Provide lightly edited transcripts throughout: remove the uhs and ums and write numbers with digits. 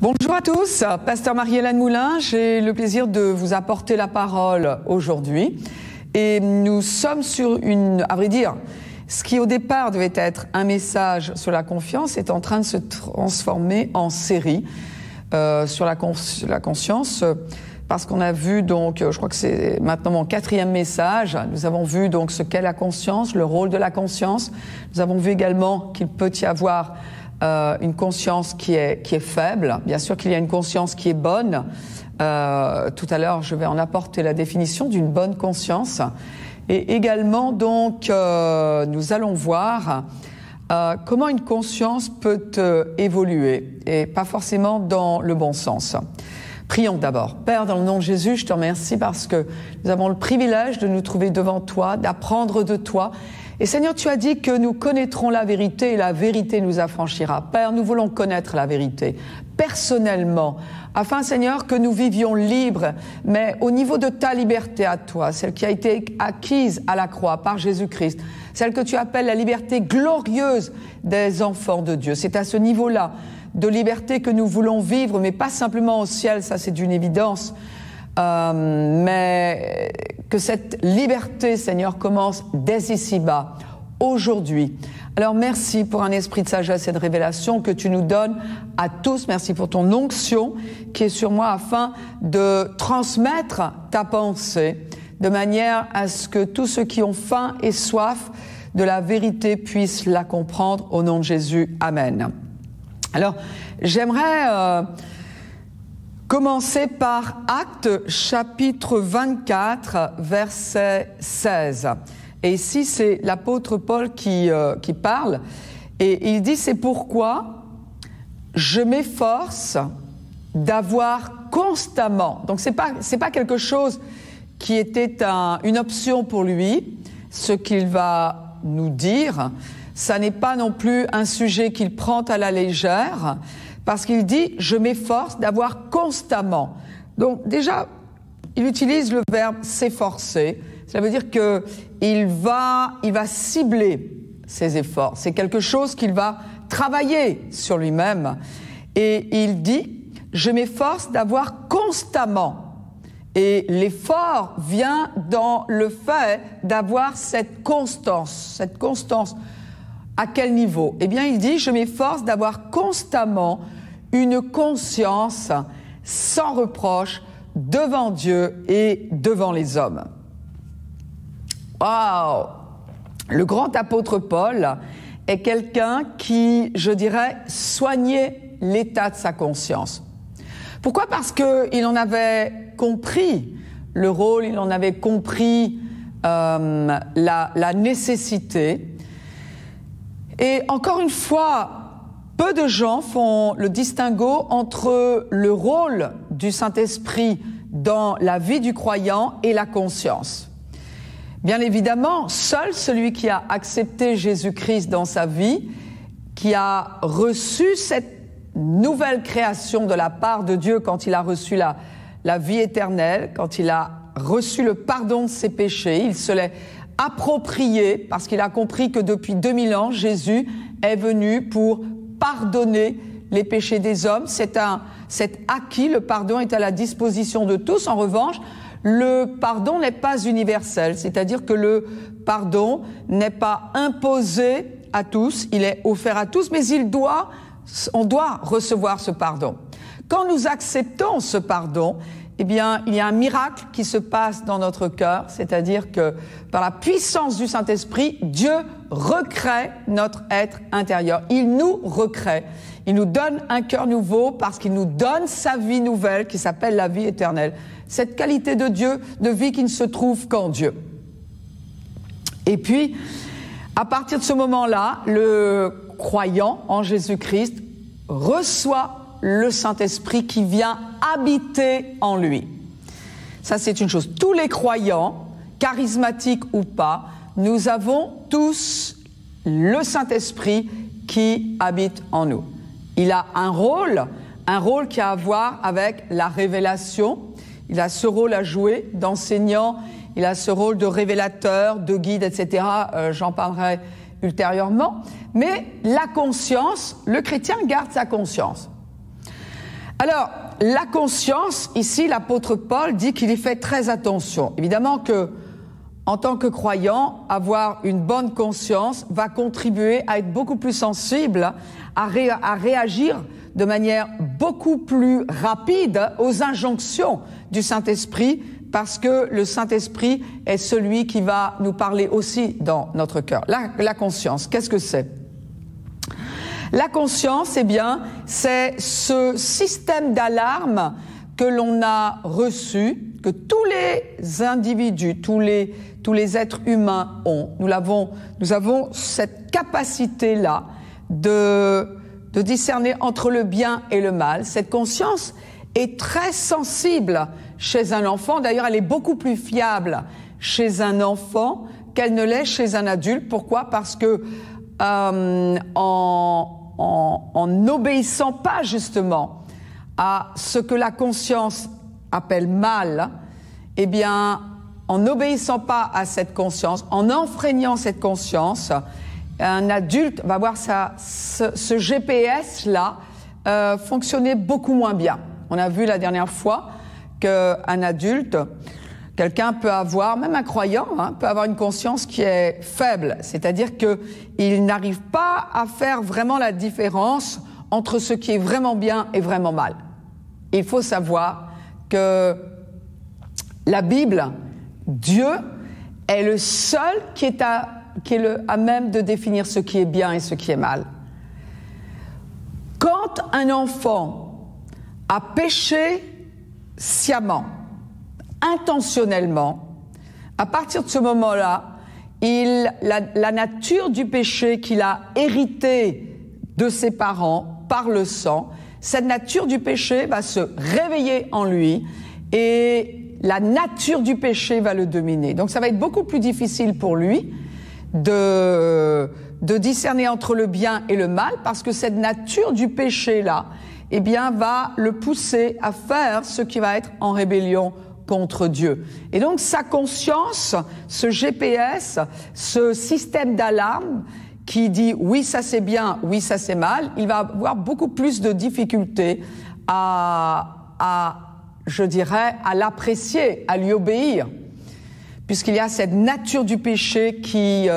Bonjour à tous, Pasteur Marie-Hélène Moulin, j'ai le plaisir de vous apporter la parole aujourd'hui. Et nous sommes sur à vrai dire, ce qui au départ devait être un message sur la confiance est en train de se transformer en série sur la conscience. Parce qu'on a vu donc, je crois que c'est maintenant mon 4e message, nous avons vu donc ce qu'est la conscience, le rôle de la conscience. Nous avons vu également qu'il peut y avoir une conscience qui est faible. Bien sûr qu'il y a une conscience qui est bonne. Tout à l'heure, je vais en apporter la définition d'une bonne conscience. Et également, donc, nous allons voir comment une conscience peut évoluer, et pas forcément dans le bon sens. Prions d'abord. Père, dans le nom de Jésus, je te remercie parce que nous avons le privilège de nous trouver devant toi, d'apprendre de toi. Et Seigneur, tu as dit que nous connaîtrons la vérité et la vérité nous affranchira. Père, nous voulons connaître la vérité personnellement, afin, Seigneur, que nous vivions libres, mais au niveau de ta liberté à toi, celle qui a été acquise à la croix par Jésus-Christ, celle que tu appelles la liberté glorieuse des enfants de Dieu. C'est à ce niveau-là de liberté que nous voulons vivre, mais pas simplement au ciel, ça c'est d'une évidence, mais que cette liberté, Seigneur, commence dès ici-bas, aujourd'hui. Alors merci pour un esprit de sagesse et de révélation que tu nous donnes à tous. Merci pour ton onction qui est sur moi afin de transmettre ta pensée de manière à ce que tous ceux qui ont faim et soif de la vérité puissent la comprendre au nom de Jésus. Amen. Alors, j'aimerais commencer par Actes chapitre 24, verset 16. Et ici, c'est l'apôtre Paul qui parle. Et il dit, c'est pourquoi je m'efforce d'avoir constamment. Donc, c'est pas quelque chose qui était une option pour lui, ce qu'il va nous dire. Ça n'est pas non plus un sujet qu'il prend à la légère, parce qu'il dit « je m'efforce d'avoir constamment ». Donc déjà, il utilise le verbe « s'efforcer ». Cela veut dire qu'il va cibler ses efforts. C'est quelque chose qu'il va travailler sur lui-même. Et il dit « je m'efforce d'avoir constamment ». Et l'effort vient dans le fait d'avoir cette constance. Cette constance, à quel niveau? Eh bien, il dit, je m'efforce d'avoir constamment une conscience sans reproche devant Dieu et devant les hommes. Waouh! Le grand apôtre Paul est quelqu'un qui, je dirais, soignait l'état de sa conscience. Pourquoi? Parce qu'il en avait compris le rôle, il en avait compris la nécessité. Et encore une fois, peu de gens font le distinguo entre le rôle du Saint-Esprit dans la vie du croyant et la conscience. Bien évidemment, seul celui qui a accepté Jésus-Christ dans sa vie, qui a reçu cette nouvelle création de la part de Dieu quand il a reçu la vie éternelle, quand il a reçu le pardon de ses péchés, il se l'est approprié parce qu'il a compris que depuis 2000 ans, Jésus est venu pour pardonner les péchés des hommes. C'est acquis, le pardon est à la disposition de tous. En revanche, le pardon n'est pas universel, c'est-à-dire que le pardon n'est pas imposé à tous, il est offert à tous, mais on doit recevoir ce pardon. Quand nous acceptons ce pardon, eh bien, il y a un miracle qui se passe dans notre cœur, c'est-à-dire que par la puissance du Saint-Esprit, Dieu recrée notre être intérieur. Il nous recrée. Il nous donne un cœur nouveau parce qu'il nous donne sa vie nouvelle qui s'appelle la vie éternelle. Cette qualité de Dieu, de vie qui ne se trouve qu'en Dieu. Et puis, à partir de ce moment-là, le croyant en Jésus-Christ reçoit le Saint-Esprit qui vient habiter en lui. Ça, c'est une chose. Tous les croyants, charismatiques ou pas, nous avons tous le Saint-Esprit qui habite en nous. Il a un rôle qui a à voir avec la révélation. Il a ce rôle à jouer d'enseignant, il a ce rôle de révélateur, de guide, etc. J'en parlerai ultérieurement. Mais la conscience, le chrétien garde sa conscience. Alors, la conscience, ici, l'apôtre Paul dit qu'il y fait très attention. Évidemment que, en tant que croyant, avoir une bonne conscience va contribuer à être beaucoup plus sensible, à réagir de manière beaucoup plus rapide aux injonctions du Saint-Esprit, parce que le Saint-Esprit est celui qui va nous parler aussi dans notre cœur. La conscience, qu'est-ce que c'est ? La conscience, eh bien, c'est ce système d'alarme que l'on a reçu, que tous les individus, tous les êtres humains ont. Nous avons cette capacité-là de discerner entre le bien et le mal. Cette conscience est très sensible chez un enfant. D'ailleurs, elle est beaucoup plus fiable chez un enfant qu'elle ne l'est chez un adulte. Pourquoi ? Parce que en n'obéissant pas justement à ce que la conscience appelle mal, eh bien, en n'obéissant pas à cette conscience, en enfreignant cette conscience, un adulte va voir ce GPS-là fonctionner beaucoup moins bien. On a vu la dernière fois qu'un adulte, quelqu'un peut avoir, même un croyant, peut avoir une conscience qui est faible, c'est-à-dire qu'il n'arrive pas à faire vraiment la différence entre ce qui est vraiment bien et vraiment mal. Il faut savoir que la Bible, Dieu, est le seul qui est à même de définir ce qui est bien et ce qui est mal. Quand un enfant a péché sciemment, intentionnellement, à partir de ce moment-là, la nature du péché qu'il a hérité de ses parents par le sang, cette nature du péché va se réveiller en lui et la nature du péché va le dominer. Donc ça va être beaucoup plus difficile pour lui de discerner entre le bien et le mal, parce que cette nature du péché-là, eh bien, va le pousser à faire ce qui va être en rébellion contre Dieu. Et donc, sa conscience, ce GPS, ce système d'alarme qui dit oui, ça c'est bien, oui, ça c'est mal, il va avoir beaucoup plus de difficultés je dirais, à l'apprécier, à lui obéir, puisqu'il y a cette nature du péché qui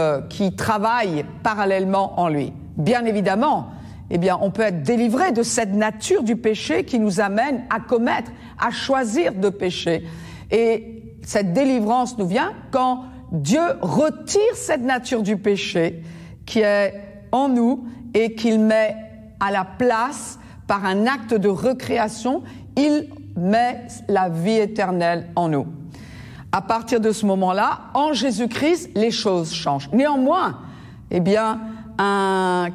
travaille parallèlement en lui. Bien évidemment, eh bien, on peut être délivré de cette nature du péché qui nous amène à commettre, à choisir de pécher. Et cette délivrance nous vient quand Dieu retire cette nature du péché qui est en nous et qu'il met à la place par un acte de recréation. Il met la vie éternelle en nous. À partir de ce moment-là, en Jésus-Christ, les choses changent. Néanmoins, eh bien,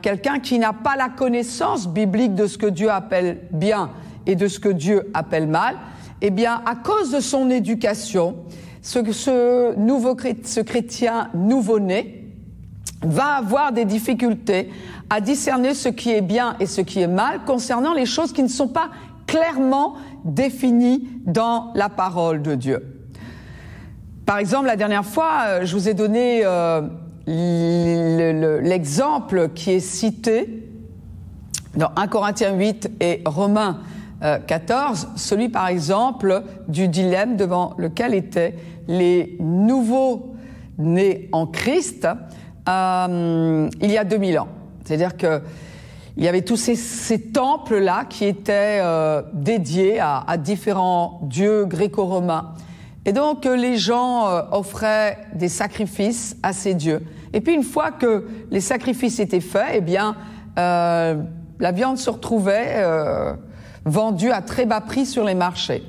quelqu'un qui n'a pas la connaissance biblique de ce que Dieu appelle bien et de ce que Dieu appelle mal, eh bien, à cause de son éducation, ce chrétien nouveau-né va avoir des difficultés à discerner ce qui est bien et ce qui est mal concernant les choses qui ne sont pas clairement définies dans la parole de Dieu. Par exemple, la dernière fois, je vous ai donné l'exemple qui est cité dans 1 Corinthiens 8 et Romains 14, celui par exemple du dilemme devant lequel étaient les nouveaux nés en Christ il y a 2000 ans. C'est-à-dire que il y avait tous ces temples-là qui étaient dédiés à différents dieux gréco-romains. Et donc les gens offraient des sacrifices à ces dieux. Et puis une fois que les sacrifices étaient faits, eh bien la viande se retrouvait vendue à très bas prix sur les marchés.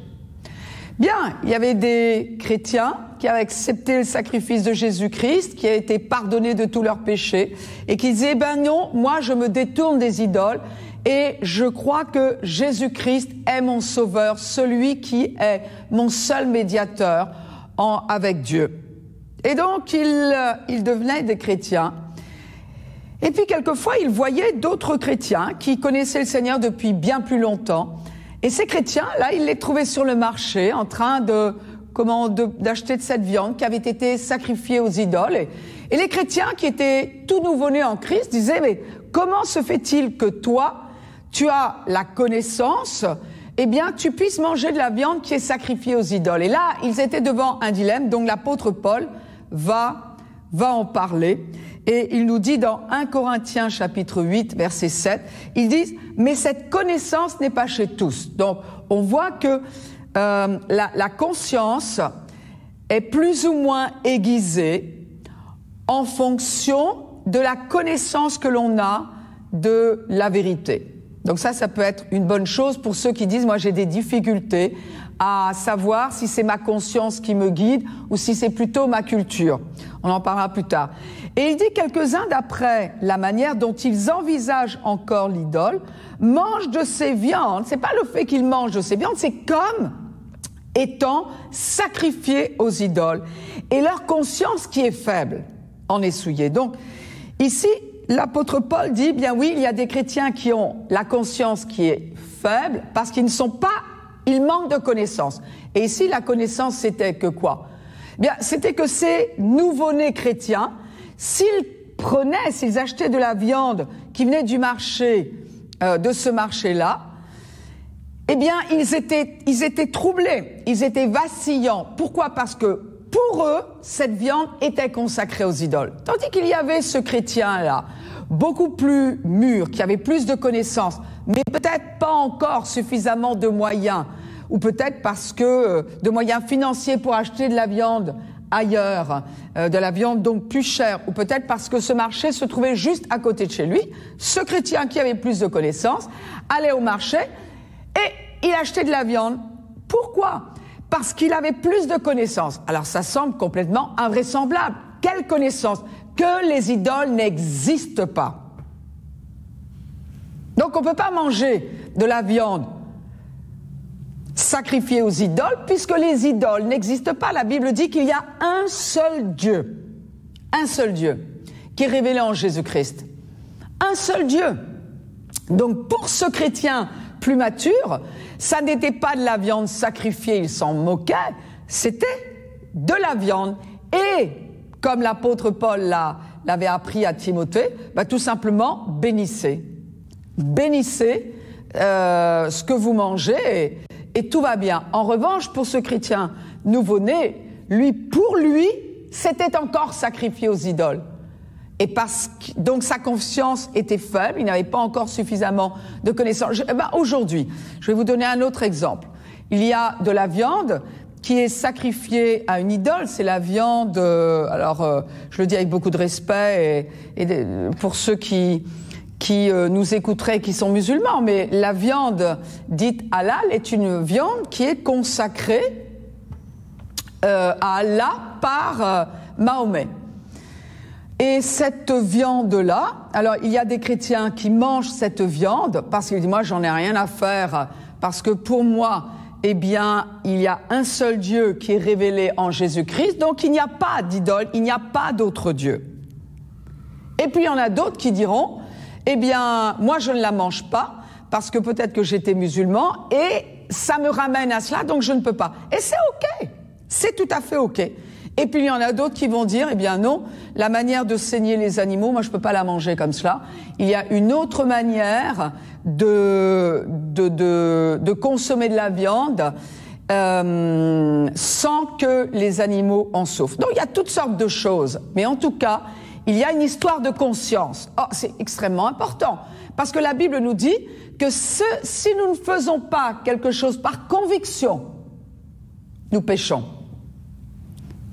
Bien, il y avait des chrétiens qui avaient accepté le sacrifice de Jésus-Christ, qui a été pardonné de tous leurs péchés, et qui disaient, ben non, moi je me détourne des idoles, et je crois que Jésus-Christ est mon sauveur, celui qui est mon seul médiateur avec Dieu. Et donc, ils devenaient des chrétiens. Et puis, quelquefois, ils voyaient d'autres chrétiens qui connaissaient le Seigneur depuis bien plus longtemps. Et ces chrétiens-là, ils les trouvaient sur le marché en train d'acheter de cette viande qui avait été sacrifiée aux idoles. Et les chrétiens qui étaient tout nouveau-nés en Christ disaient, mais comment se fait-il que toi, tu as la connaissance eh bien, tu puisses manger de la viande qui est sacrifiée aux idoles. Et là, ils étaient devant un dilemme, donc l'apôtre Paul va en parler. Et il nous dit dans 1 Corinthiens chapitre 8, verset 7, ils disent « Mais cette connaissance n'est pas chez tous ». Donc, on voit que la conscience est plus ou moins aiguisée en fonction de la connaissance que l'on a de la vérité. Donc ça peut être une bonne chose pour ceux qui disent « Moi, j'ai des difficultés à savoir si c'est ma conscience qui me guide ou si c'est plutôt ma culture. » On en parlera plus tard. Et il dit quelques-uns, d'après la manière dont ils envisagent encore l'idole, mangent de ces viandes. C'est pas le fait qu'ils mangent de ces viandes, c'est comme étant sacrifiés aux idoles. Et leur conscience qui est faible en est souillée. Donc, ici, l'apôtre Paul dit, bien oui, il y a des chrétiens qui ont la conscience qui est faible parce qu'ils ne sont pas, ils manquent de connaissances. Et ici, la connaissance, c'était que quoi? Bien, c'était que ces nouveau-nés chrétiens, s'ils achetaient de la viande qui venait du marché, de ce marché-là, eh bien, ils étaient troublés, ils étaient vacillants. Pourquoi? Parce que pour eux, cette viande était consacrée aux idoles. Tandis qu'il y avait ce chrétien-là, beaucoup plus mûr, qui avait plus de connaissances, mais peut-être pas encore suffisamment de moyens, ou peut-être parce que de moyens financiers pour acheter de la viande ailleurs, de la viande donc plus chère, ou peut-être parce que ce marché se trouvait juste à côté de chez lui. Ce chrétien qui avait plus de connaissances allait au marché et il achetait de la viande. Pourquoi? Parce qu'il avait plus de connaissances. Alors ça semble complètement invraisemblable. Quelle connaissance? Que les idoles n'existent pas. Donc on ne peut pas manger de la viande sacrifiée aux idoles, puisque les idoles n'existent pas. La Bible dit qu'il y a un seul Dieu, qui est révélé en Jésus-Christ. Un seul Dieu. Donc pour ce chrétien plus mature, ça n'était pas de la viande sacrifiée, il s'en moquait, c'était de la viande. Et comme l'apôtre Paul l'avait appris à Timothée, tout simplement bénissez. Bénissez ce que vous mangez et tout va bien. En revanche, pour ce chrétien nouveau-né, pour lui, c'était encore sacrifié aux idoles. Et donc sa conscience était faible, il n'avait pas encore suffisamment de connaissances. Aujourd'hui, je vais vous donner un autre exemple. Il y a de la viande qui est sacrifiée à une idole, c'est la viande, je le dis avec beaucoup de respect et pour ceux qui nous écouteraient, qui sont musulmans, mais la viande dite halal est une viande qui est consacrée à Allah par Mahomet. Et cette viande-là, alors il y a des chrétiens qui mangent cette viande parce qu'ils disent « moi j'en ai rien à faire » parce que pour moi, eh bien, il y a un seul Dieu qui est révélé en Jésus-Christ, donc il n'y a pas d'idole, il n'y a pas d'autre Dieu. Et puis il y en a d'autres qui diront « eh bien, moi je ne la mange pas parce que peut-être que j'étais musulman et ça me ramène à cela, donc je ne peux pas. » Et c'est OK, c'est tout à fait OK. Et puis il y en a d'autres qui vont dire, eh bien non, la manière de saigner les animaux, moi je peux pas la manger comme cela. Il y a une autre manière de consommer de la viande sans que les animaux en souffrent. Donc il y a toutes sortes de choses, mais en tout cas, il y a une histoire de conscience. Oh, c'est extrêmement important, parce que la Bible nous dit que si nous ne faisons pas quelque chose par conviction, nous péchons.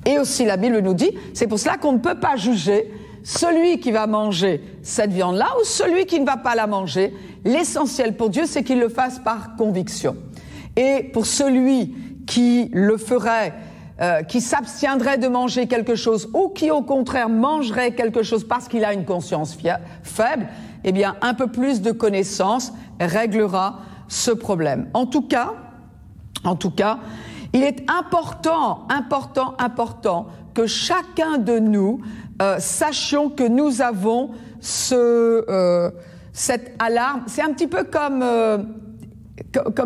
Et aussi la Bible nous dit, c'est pour cela qu'on ne peut pas juger celui qui va manger cette viande-là ou celui qui ne va pas la manger. L'essentiel pour Dieu, c'est qu'il le fasse par conviction. Et pour celui qui le ferait, qui s'abstiendrait de manger quelque chose ou qui au contraire mangerait quelque chose parce qu'il a une conscience faible, eh bien un peu plus de connaissance réglera ce problème. En tout cas, il est important que chacun de nous sachions que nous avons cette alarme. C'est un petit peu comme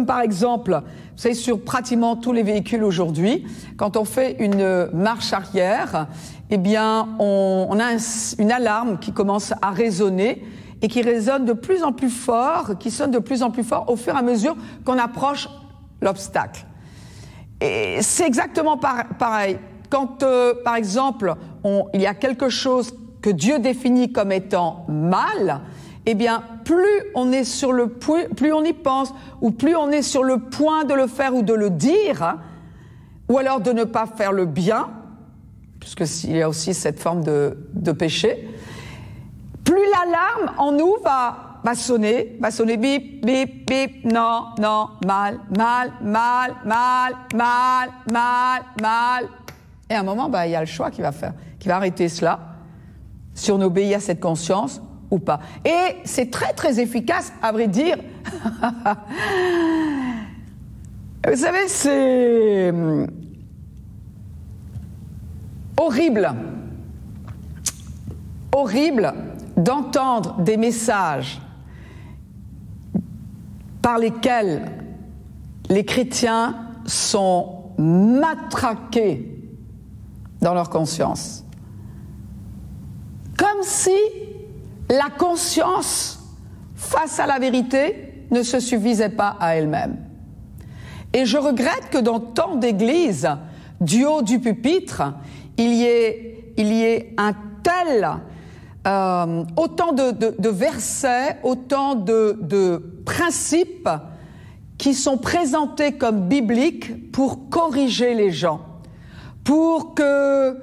par exemple, vous savez, sur pratiquement tous les véhicules aujourd'hui, quand on fait une marche arrière, eh bien, on a une alarme qui commence à résonner et qui résonne de plus en plus fort, qui sonne de plus en plus fort au fur et à mesure qu'on approche l'obstacle. Et c'est exactement pareil. Quand, par exemple, il y a quelque chose que Dieu définit comme étant mal, eh bien, plus on est sur le point, plus on y pense, ou plus on est sur le point de le faire ou de le dire, ou alors de ne pas faire le bien, puisqu'il y a aussi cette forme de péché, plus l'alarme en nous va sonner bip, bip, bip, non, mal. Et à un moment, il y a le choix qui va arrêter cela, si on obéit à cette conscience ou pas. Et c'est très, très efficace, à vrai dire. Vous savez, c'est horrible d'entendre des messages par lesquels les chrétiens sont matraqués dans leur conscience. Comme si la conscience face à la vérité ne se suffisait pas à elle-même. Et je regrette que dans tant d'églises, du haut du pupitre, il y ait un tel, autant de versets, autant de principes qui sont présentés comme bibliques pour corriger les gens, pour que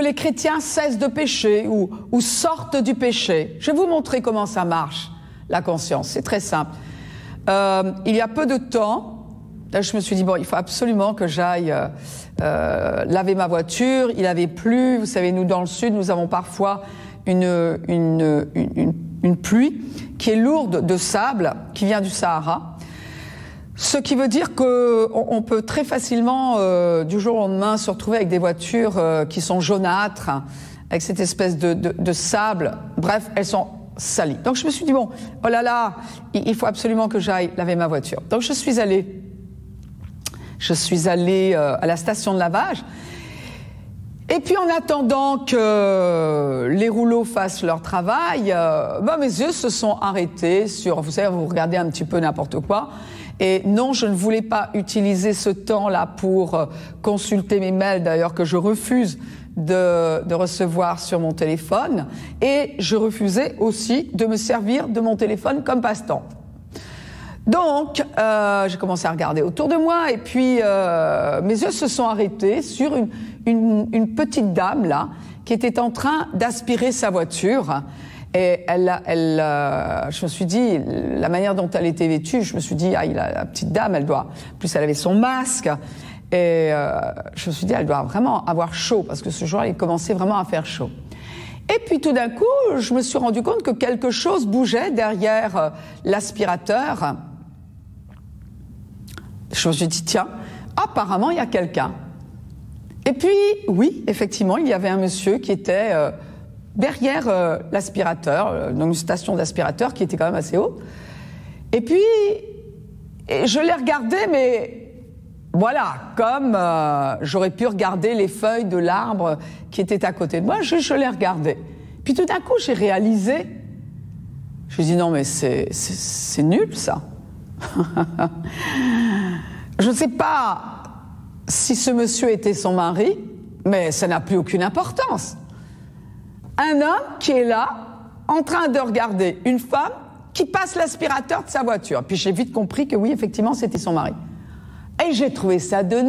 les chrétiens cessent de pécher ou sortent du péché. Je vais vous montrer comment ça marche, la conscience. C'est très simple. Il y a peu de temps, là, je me suis dit, il faut absolument que j'aille laver ma voiture. Il avait plu. Vous savez, nous, dans le sud, nous avons parfois une pluie qui est lourde de sable, qui vient du Sahara. Ce qui veut dire qu'on peut très facilement, du jour au lendemain, se retrouver avec des voitures qui sont jaunâtres, avec cette espèce de sable. Bref, elles sont salies. Donc je me suis dit, oh là là, il faut absolument que j'aille laver ma voiture. Donc je suis allée à la station de lavage. Et puis en attendant que les rouleaux fassent leur travail, mes yeux se sont arrêtés sur, vous savez, vous regardez un petit peu n'importe quoi. Et non, je ne voulais pas utiliser ce temps-là pour consulter mes mails, d'ailleurs que je refuse de recevoir sur mon téléphone. Et je refusais aussi de me servir de mon téléphone comme passe-temps. Donc, j'ai commencé à regarder autour de moi et puis mes yeux se sont arrêtés sur une petite dame là qui était en train d'aspirer sa voiture. Et je me suis dit, la manière dont elle était vêtue, je me suis dit, la petite dame, elle avait son masque, et je me suis dit, elle doit vraiment avoir chaud, parce que ce jour-là, il commençait vraiment à faire chaud. Et puis tout d'un coup, je me suis rendu compte que quelque chose bougeait derrière l'aspirateur. Je me suis dit, tiens, apparemment, il y a quelqu'un. Et puis, oui, effectivement, il y avait un monsieur qui était derrière l'aspirateur, donc une station d'aspirateur qui était quand même assez haute. Et puis, je l'ai regardé, mais voilà, comme j'aurais pu regarder les feuilles de l'arbre qui était à côté de moi, je l'ai regardé. Puis tout d'un coup, j'ai réalisé, je me suis dit, non mais c'est nul ça. Je ne sais pas si ce monsieur était son mari, mais ça n'a plus aucune importance. Un homme qui est là, en train de regarder une femme qui passe l'aspirateur de sa voiture. Puis j'ai vite compris que oui, effectivement, c'était son mari. Et j'ai trouvé ça de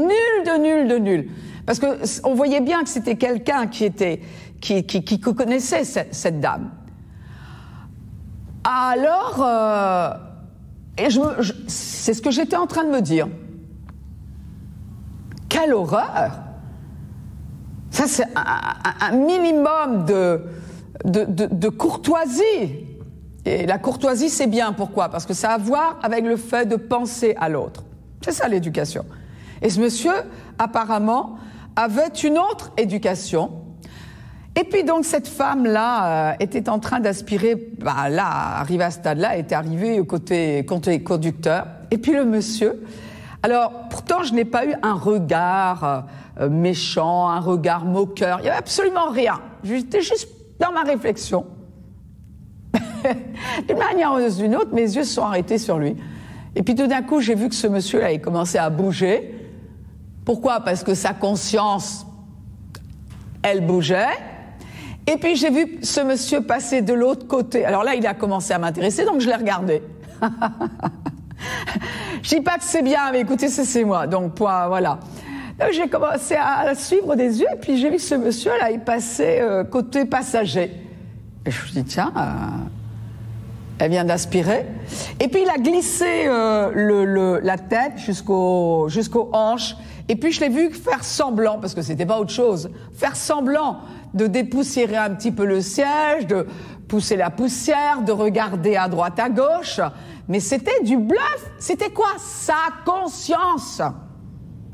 nul. Parce que on voyait bien que c'était quelqu'un qui connaissait cette dame. Alors, c'est ce que j'étais en train de me dire. Quelle horreur! Ça, c'est un minimum de courtoisie. Et la courtoisie, c'est bien. Pourquoi? Parce que ça a à voir avec le fait de penser à l'autre. C'est ça, l'éducation. Et ce monsieur, apparemment, avait une autre éducation. Et puis donc, cette femme-là était en train d'aspirer, arrivée à ce stade-là, était arrivée au côté conducteur. Et puis le monsieur... Alors, pourtant, je n'ai pas eu un regard méchant, un regard moqueur. Il n'y avait absolument rien. J'étais juste dans ma réflexion. d'une manière ou d'une autre, mes yeux se sont arrêtés sur lui. Et puis tout d'un coup, j'ai vu que ce monsieur-là, il commençait à bouger. Pourquoi? Parce que sa conscience, elle bougeait. Et puis j'ai vu ce monsieur passer de l'autre côté. Alors là, il a commencé à m'intéresser, donc je l'ai regardé. Je dis pas que c'est bien, mais écoutez, c'est moi. Donc voilà. Donc, j'ai commencé à suivre des yeux, et puis j'ai vu ce monsieur-là, il passait côté passager. Et je me suis dit, tiens, elle vient d'aspirer. Et puis il a glissé la tête jusqu'aux hanches. Et puis je l'ai vu faire semblant, parce que c'était pas autre chose, faire semblant de dépoussiérer un petit peu le siège, de pousser la poussière, de regarder à droite, à gauche. Mais c'était du bluff. C'était quoi? Sa conscience.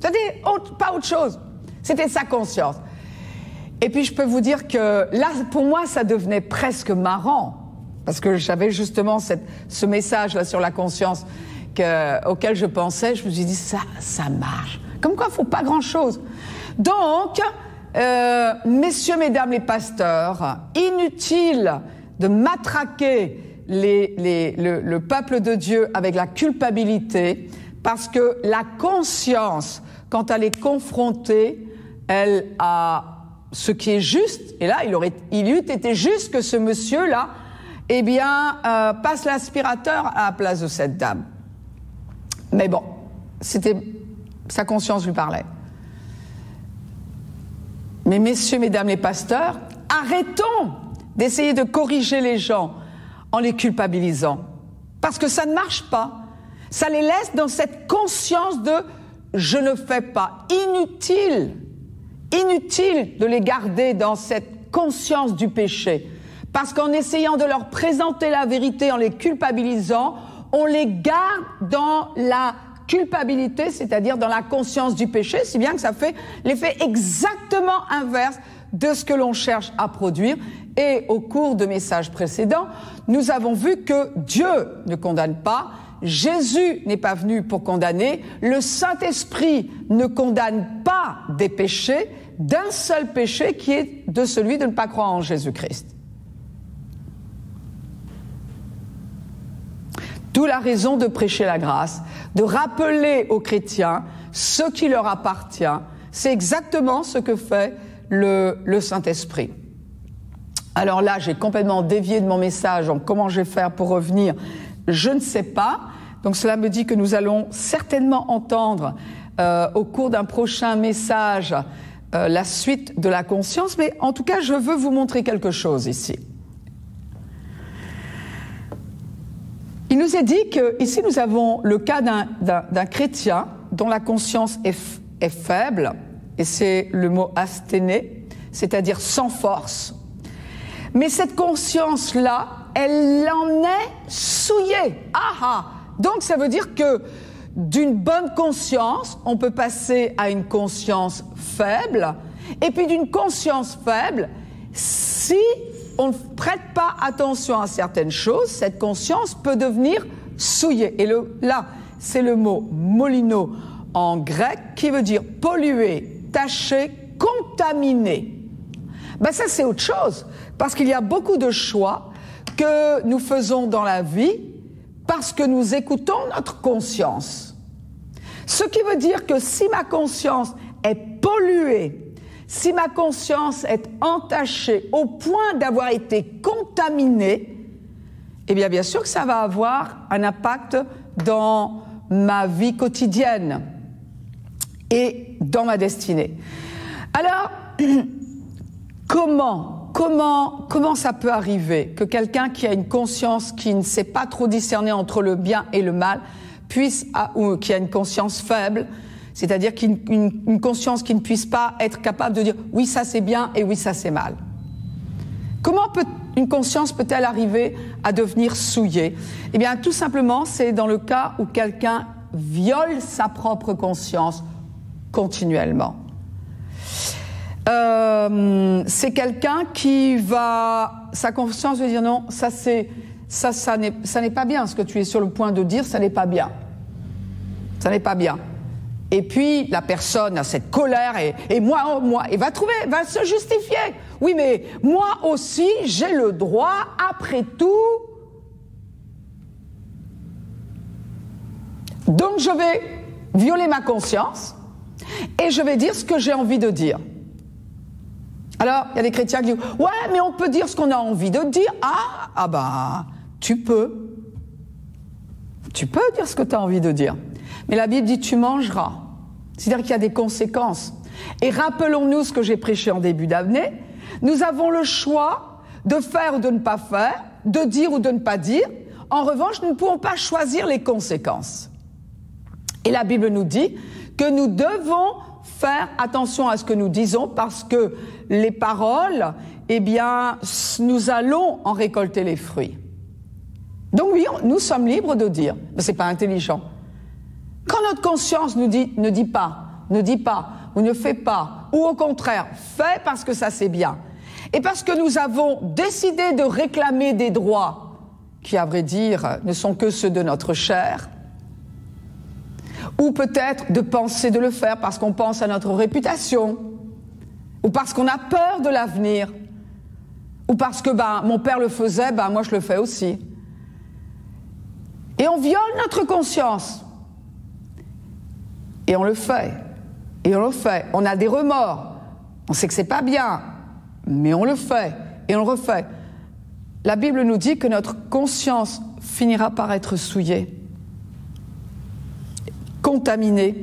C'était pas autre chose. C'était sa conscience. Et puis je peux vous dire que là, pour moi, ça devenait presque marrant. Parce que j'avais justement ce message-là sur la conscience auquel je pensais. Je me suis dit, ça marche. Comme quoi, il ne faut pas grand-chose. Donc, messieurs, mesdames les pasteurs, inutile de matraquer le peuple de Dieu avec la culpabilité, parce que la conscience, quand elle est confrontée, elle a ce qui est juste. Et là, il eût été juste que ce monsieur-là, eh bien, passe l'aspirateur à la place de cette dame. Mais bon, sa conscience lui parlait. Mais messieurs, mesdames les pasteurs, arrêtons d'essayer de corriger les gens en les culpabilisant. Parce que ça ne marche pas. Ça les laisse dans cette conscience de « je ne fais pas ». Inutile de les garder dans cette conscience du péché. Parce qu'en essayant de leur présenter la vérité, en les culpabilisant, on les garde dans la culpabilité, c'est-à-dire dans la conscience du péché, si bien que ça fait l'effet exactement inverse de ce que l'on cherche à produire. Et au cours de messages précédents, nous avons vu que Dieu ne condamne pas, Jésus n'est pas venu pour condamner, le Saint-Esprit ne condamne pas des péchés, d'un seul péché qui est de celui de ne pas croire en Jésus-Christ. D'où la raison de prêcher la grâce, de rappeler aux chrétiens ce qui leur appartient. C'est exactement ce que fait le Saint-Esprit. Alors là, j'ai complètement dévié de mon message. Donc comment je vais faire pour revenir? Je ne sais pas. Donc cela me dit que nous allons certainement entendre au cours d'un prochain message la suite de la conscience. Mais en tout cas, je veux vous montrer quelque chose ici. Il nous est dit qu'ici, nous avons le cas d'un chrétien dont la conscience est faible, et c'est le mot asthéné, c'est-à-dire sans force. Mais cette conscience-là, elle en est souillée. Donc ça veut dire que d'une bonne conscience, on peut passer à une conscience faible, et puis d'une conscience faible, si on ne prête pas attention à certaines choses, cette conscience peut devenir souillée. Et là, c'est le mot molino en grec qui veut dire polluer, tacher, contaminer. Ça, c'est autre chose, parce qu'il y a beaucoup de choix que nous faisons dans la vie parce que nous écoutons notre conscience. Ce qui veut dire que si ma conscience est polluée, si ma conscience est entachée au point d'avoir été contaminée, eh bien sûr que ça va avoir un impact dans ma vie quotidienne et dans ma destinée. Alors, comment ça peut arriver que quelqu'un qui a une conscience qui ne sait pas trop discerner entre le bien et le mal, ou qui a une conscience faible, c'est-à-dire une conscience qui ne puisse pas être capable de dire « oui, ça c'est bien » et « oui, ça c'est mal ». Comment une conscience peut-elle arriver à devenir souillée? Eh bien, tout simplement, c'est dans le cas où quelqu'un viole sa propre conscience continuellement. C'est quelqu'un qui sa conscience veut dire « non, ça n'est pas bien, ce que tu es sur le point de dire, ça n'est pas bien. Ça n'est pas bien. » Et puis, la personne a cette colère et moi, et va se justifier. Oui, mais moi aussi, j'ai le droit, après tout, Donc je vais violer ma conscience et je vais dire ce que j'ai envie de dire. Alors, il y a des chrétiens qui disent « Ouais, mais on peut dire ce qu'on a envie de dire. » Ah bah, tu peux. Tu peux dire ce que tu as envie de dire. Mais la Bible dit « Tu mangeras ». C'est-à-dire qu'il y a des conséquences. Et rappelons-nous ce que j'ai prêché en début d'année. Nous avons le choix de faire ou de ne pas faire, de dire ou de ne pas dire. En revanche, nous ne pouvons pas choisir les conséquences. Et la Bible nous dit que nous devons faire attention à ce que nous disons parce que les paroles, eh bien, nous allons en récolter les fruits. Donc oui, nous sommes libres de dire, mais c'est pas intelligent. Quand notre conscience nous dit ne dis pas, ou ne fais pas, ou au contraire, fais parce que ça c'est bien, et parce que nous avons décidé de réclamer des droits qui, à vrai dire, ne sont que ceux de notre chair, ou peut-être de penser de le faire parce qu'on pense à notre réputation, ou parce qu'on a peur de l'avenir, ou parce que mon père le faisait, moi je le fais aussi. Et on viole notre conscience. Et on le fait. Et on le fait. On a des remords. On sait que c'est pas bien, mais on le fait. Et on le refait. La Bible nous dit que notre conscience finira par être souillée, contaminée.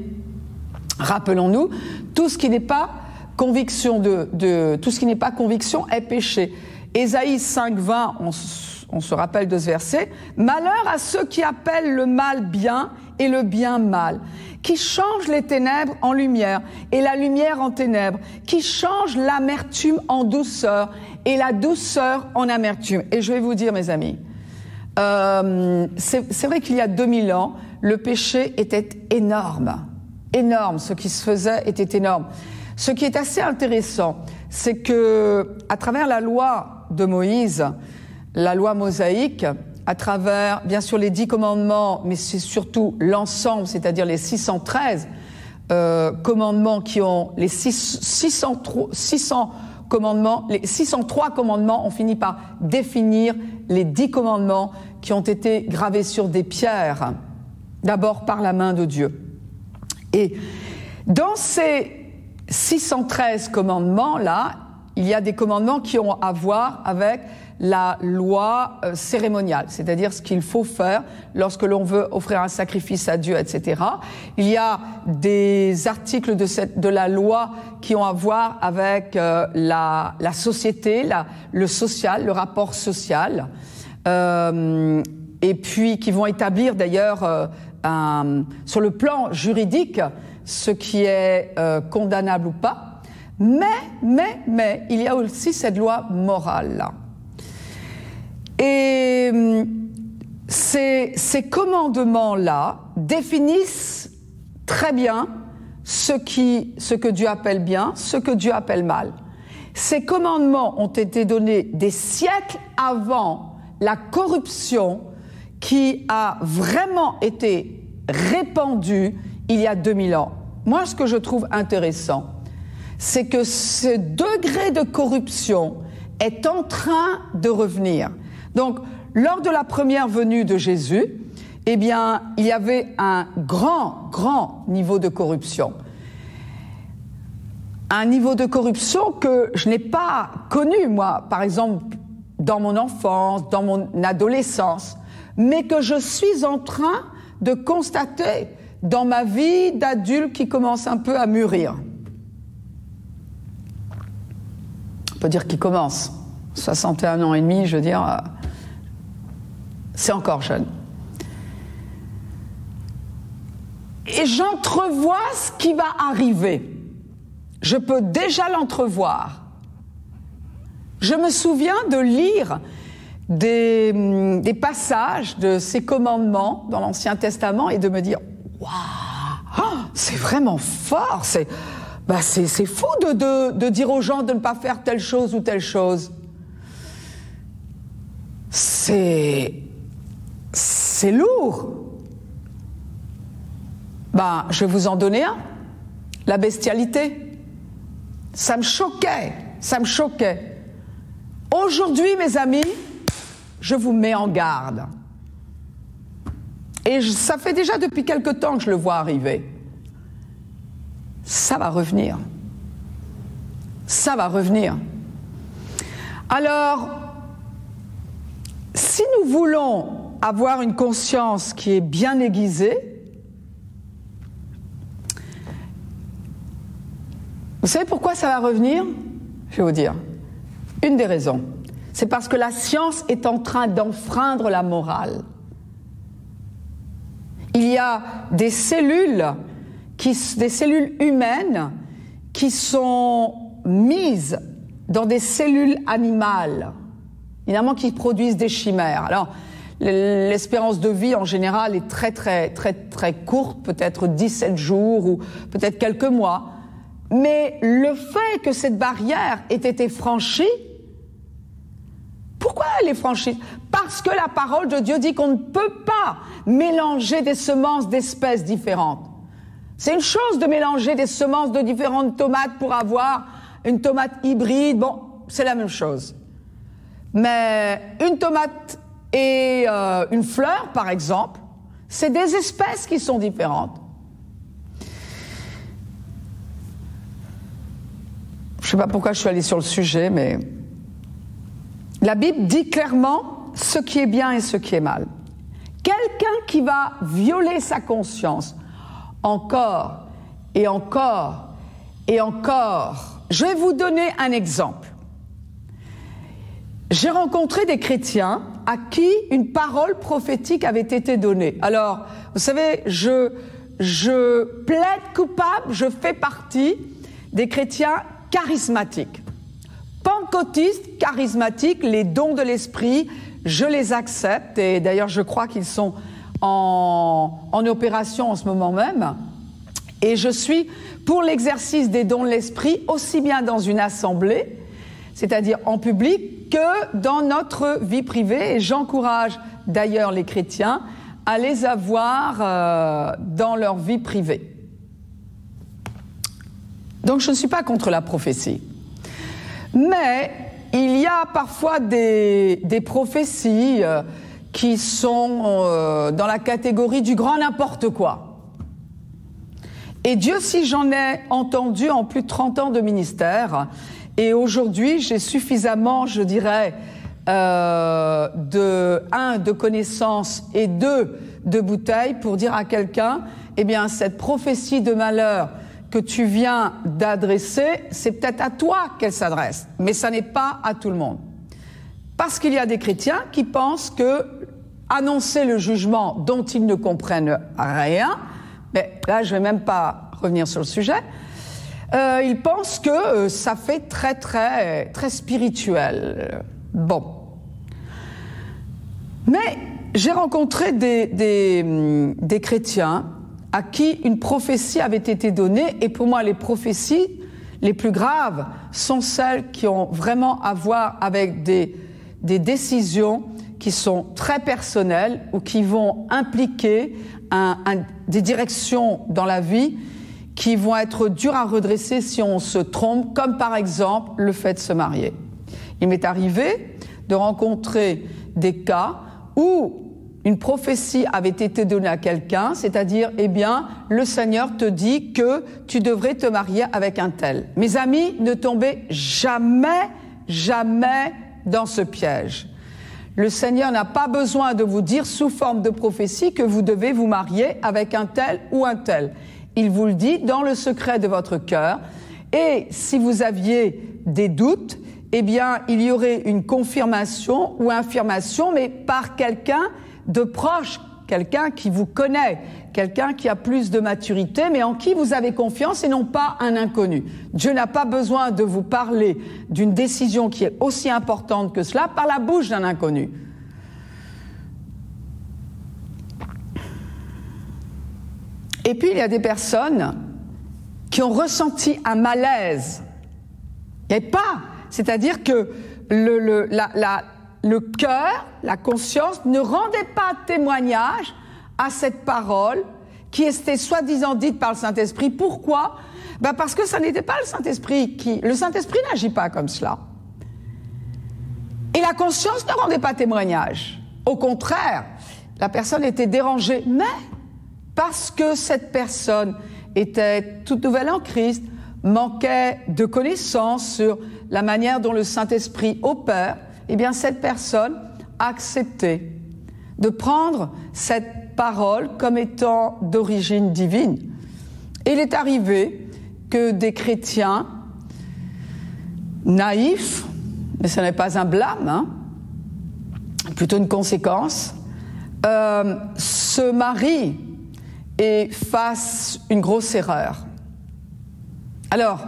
Rappelons-nous, tout ce qui n'est pas conviction tout ce qui n'est pas conviction est péché. Ésaïe 5:20, on se rappelle de ce verset. Malheur à ceux qui appellent le mal bien et le bien mal, qui changent les ténèbres en lumière et la lumière en ténèbres, qui changent l'amertume en douceur et la douceur en amertume. Et je vais vous dire, mes amis, c'est vrai qu'il y a 2000 ans, le péché était énorme. Énorme. Ce qui se faisait était énorme. Ce qui est assez intéressant, c'est que, à travers la loi de Moïse, la loi mosaïque, à travers, bien sûr, les 10 commandements, mais c'est surtout l'ensemble, c'est-à-dire les 613 commandements qui ont les 603 commandements ont fini par définir les 10 commandements qui ont été gravés sur des pierres, d'abord par la main de Dieu. Et dans ces 613 commandements-là, il y a des commandements qui ont à voir avec la loi cérémoniale, c'est-à-dire ce qu'il faut faire lorsque l'on veut offrir un sacrifice à Dieu, etc. Il y a des articles de la loi qui ont à voir avec la société, le social, le rapport social, et puis qui vont établir d'ailleurs sur le plan juridique ce qui est condamnable ou pas. Mais il y a aussi cette loi morale-là. Et ces commandements-là définissent très bien ce que Dieu appelle bien, ce que Dieu appelle mal. Ces commandements ont été donnés des siècles avant la corruption qui a vraiment été répandue il y a 2000 ans. Moi, ce que je trouve intéressant, c'est que ce degré de corruption est en train de revenir. Donc, lors de la première venue de Jésus, eh bien, il y avait un grand niveau de corruption. Un niveau de corruption que je n'ai pas connu, moi, par exemple, dans mon enfance, dans mon adolescence, mais que je suis en train de constater dans ma vie d'adulte qui commence un peu à mûrir. On peut dire qu'il commence. 61 ans et demi, je veux dire, c'est encore jeune. Et j'entrevois ce qui va arriver. Je peux déjà l'entrevoir. Je me souviens de lire des passages de ces commandements dans l'Ancien Testament et de me dire « Waouh, c'est vraiment fort, c'est fou de dire aux gens de ne pas faire telle chose ou telle chose. » C'est lourd. Je vais vous en donner un. La bestialité. Ça me choquait. Aujourd'hui, mes amis, je vous mets en garde. Et ça fait déjà depuis quelque temps que je le vois arriver. Ça va revenir. Ça va revenir. Alors, si nous voulons avoir une conscience qui est bien aiguisée, vous savez pourquoi ça va revenir? Je vais vous dire. Une des raisons, c'est parce que la science est en train d'enfreindre la morale. Il y a des cellules humaines qui sont mises dans des cellules animales, évidemment qui produisent des chimères. Alors, l'espérance de vie en général est très courte, peut-être 17 jours ou peut-être quelques mois. Mais le fait que cette barrière ait été franchie, pourquoi elle est franchie? Parce que la parole de Dieu dit qu'on ne peut pas mélanger des semences d'espèces différentes. C'est une chose de mélanger des semences de différentes tomates pour avoir une tomate hybride. Bon, c'est la même chose. Mais une tomate et une fleur, par exemple, c'est des espèces qui sont différentes. Je ne sais pas pourquoi je suis allée sur le sujet, mais la Bible dit clairement ce qui est bien et ce qui est mal. Quelqu'un qui va violer sa conscience encore et encore et encore. Je vais vous donner un exemple. J'ai rencontré des chrétiens à qui une parole prophétique avait été donnée. Alors, vous savez, je plaide coupable, je fais partie des chrétiens charismatiques. Pentecôtistes, charismatiques, les dons de l'esprit, je les accepte et d'ailleurs je crois qu'ils sont en opération en ce moment même. Et je suis pour l'exercice des dons de l'esprit aussi bien dans une assemblée, c'est-à-dire en public, que dans notre vie privée. Et j'encourage d'ailleurs les chrétiens à les avoir dans leur vie privée. Donc je ne suis pas contre la prophétie. Mais il y a parfois des prophéties qui sont dans la catégorie du grand n'importe quoi. Et Dieu si j'en ai entendu en plus de 30 ans de ministère, et aujourd'hui j'ai suffisamment, je dirais, de connaissances et de bouteilles pour dire à quelqu'un, eh bien cette prophétie de malheur que tu viens d'adresser, c'est peut-être à toi qu'elle s'adresse, mais ça n'est pas à tout le monde. Parce qu'il y a des chrétiens qui pensent que annoncer le jugement dont ils ne comprennent rien, mais là je ne vais même pas revenir sur le sujet, ils pensent que ça fait très spirituel. Bon. Mais j'ai rencontré des chrétiens à qui une prophétie avait été donnée, et pour moi les prophéties les plus graves sont celles qui ont vraiment à voir avec des décisions qui sont très personnelles ou qui vont impliquer des directions dans la vie qui vont être dures à redresser si on se trompe, comme par exemple le fait de se marier. Il m'est arrivé de rencontrer des cas où une prophétie avait été donnée à quelqu'un, c'est-à-dire, eh bien, le Seigneur te dit que tu devrais te marier avec un tel. Mes amis, ne tombez jamais dans ce piège. Le Seigneur n'a pas besoin de vous dire sous forme de prophétie que vous devez vous marier avec un tel ou un tel. Il vous le dit dans le secret de votre cœur. Et si vous aviez des doutes, eh bien, il y aurait une confirmation ou infirmation, mais par quelqu'un de proche, quelqu'un qui vous connaît, quelqu'un qui a plus de maturité, mais en qui vous avez confiance et non pas un inconnu. Dieu n'a pas besoin de vous parler d'une décision qui est aussi importante que cela par la bouche d'un inconnu. Et puis il y a des personnes qui ont ressenti un malaise. Et pas, c'est-à-dire que le cœur, la conscience ne rendait pas témoignage à cette parole qui était soi-disant dite par le Saint-Esprit. Pourquoi? Parce que ça n'était pas le Saint-Esprit qui... Le Saint-Esprit n'agit pas comme cela. Et la conscience ne rendait pas témoignage. Au contraire, la personne était dérangée, mais parce que cette personne était toute nouvelle en Christ, manquait de connaissances sur la manière dont le Saint-Esprit opère, eh bien cette personne a accepté de prendre cette parole comme étant d'origine divine. Et il est arrivé que des chrétiens naïfs, mais ce n'est pas un blâme, hein, plutôt une conséquence, se marient et fassent une grosse erreur. Alors,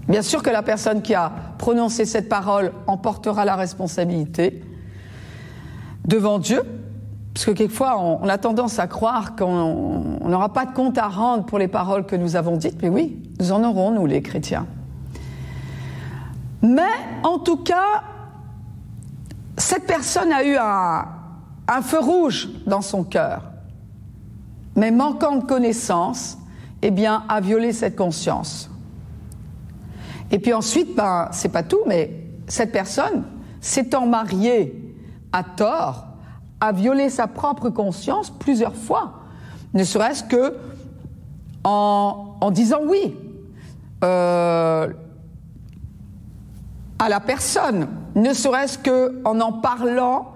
bien sûr que la personne qui a prononcé cette parole en portera la responsabilité devant Dieu, parce que quelquefois on a tendance à croire qu'on n'aura pas de compte à rendre pour les paroles que nous avons dites, mais oui, nous en aurons, nous les chrétiens. Mais en tout cas, cette personne a eu un feu rouge dans son cœur, mais manquant de connaissance, eh bien, a violé cette conscience. Et puis ensuite, c'est pas tout, mais cette personne, s'étant mariée à tort, a violé sa propre conscience plusieurs fois, ne serait-ce que en disant oui à la personne, ne serait-ce que en parlant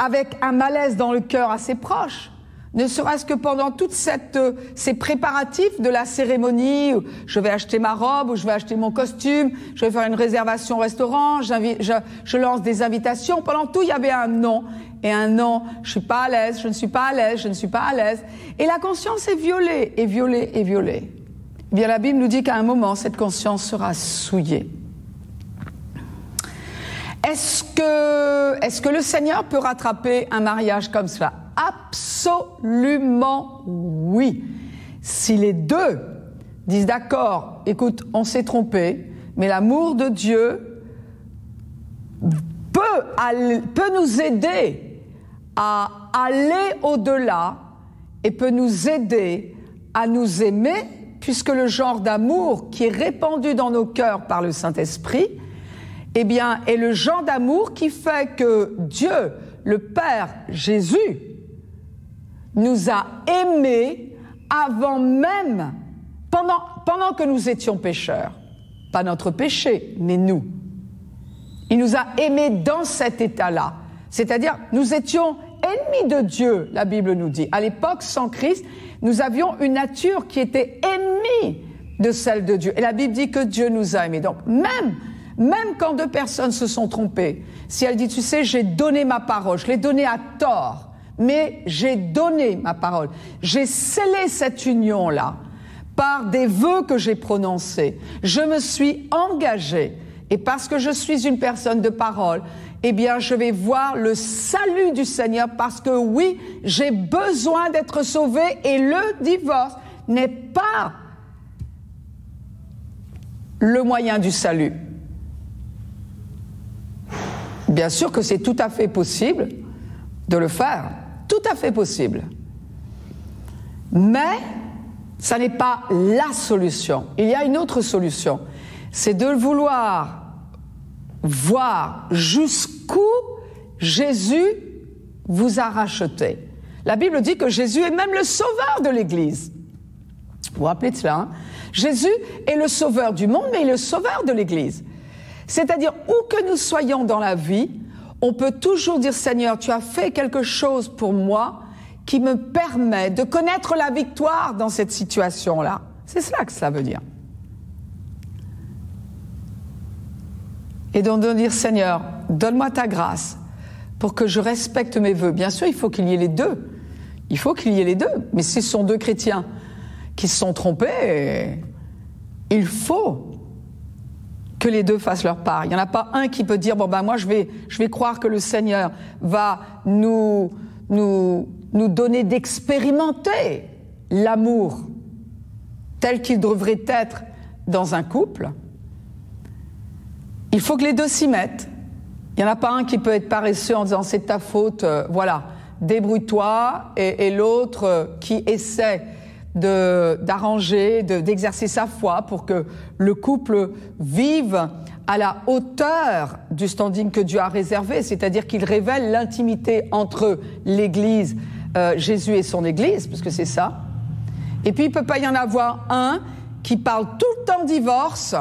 avec un malaise dans le cœur à ses proches, ne serait-ce que pendant toutes ces préparatifs de la cérémonie, où je vais acheter ma robe, ou je vais acheter mon costume, je vais faire une réservation au restaurant, je lance des invitations. Pendant tout, il y avait un non. Et un non, je suis pas à l'aise, je ne suis pas à l'aise, je ne suis pas à l'aise. Et la conscience est violée, et violée, et violée. Eh bien, la Bible nous dit qu'à un moment, cette conscience sera souillée. Est-ce que le Seigneur peut rattraper un mariage comme cela? Absolument oui. Si les deux disent d'accord, écoute, on s'est trompé, mais l'amour de Dieu peut nous aider à aller au-delà et peut nous aider à nous aimer, puisque le genre d'amour qui est répandu dans nos cœurs par le Saint-Esprit, eh bien, est le genre d'amour qui fait que Dieu, le Père Jésus, nous a aimés avant même, pendant que nous étions pécheurs. Pas notre péché, mais nous. Il nous a aimés dans cet état-là. C'est-à-dire, nous étions ennemis de Dieu, la Bible nous dit. À l'époque, sans Christ, nous avions une nature qui était ennemie de celle de Dieu. Et la Bible dit que Dieu nous a aimés. Donc, même quand deux personnes se sont trompées, si elle dit, tu sais, j'ai donné ma parole, je l'ai donnée à tort, mais j'ai donné ma parole. J'ai scellé cette union-là par des vœux que j'ai prononcés. Je me suis engagée. Et parce que je suis une personne de parole, eh bien, je vais voir le salut du Seigneur parce que oui, j'ai besoin d'être sauvée et le divorce n'est pas le moyen du salut. Bien sûr que c'est tout à fait possible de le faire. Tout à fait possible. Mais ça n'est pas la solution. Il y a une autre solution. C'est de vouloir voir jusqu'où Jésus vous a racheté. La Bible dit que Jésus est même le sauveur de l'Église. Vous vous rappelez de cela, hein? Jésus est le sauveur du monde, mais il est le sauveur de l'Église. C'est-à-dire, où que nous soyons dans la vie, on peut toujours dire, Seigneur, tu as fait quelque chose pour moi qui me permet de connaître la victoire dans cette situation-là. C'est cela que cela veut dire. Et donc de dire, Seigneur, donne-moi ta grâce pour que je respecte mes vœux. Bien sûr, il faut qu'il y ait les deux. Il faut qu'il y ait les deux. Mais si ce sont deux chrétiens qui se sont trompés, il faut que les deux fassent leur part. Il n'y en a pas un qui peut dire, bon ben moi je vais croire que le Seigneur va nous donner d'expérimenter l'amour tel qu'il devrait être dans un couple. Il faut que les deux s'y mettent. Il n'y en a pas un qui peut être paresseux en disant c'est de ta faute, voilà, débrouille-toi, et l'autre qui essaie d'arranger, d'exercer sa foi pour que le couple vive à la hauteur du standing que Dieu a réservé, c'est-à-dire qu'il révèle l'intimité entre l'Église, Jésus et son Église, parce que c'est ça. Et puis il ne peut pas y en avoir un qui parle tout le temps divorce,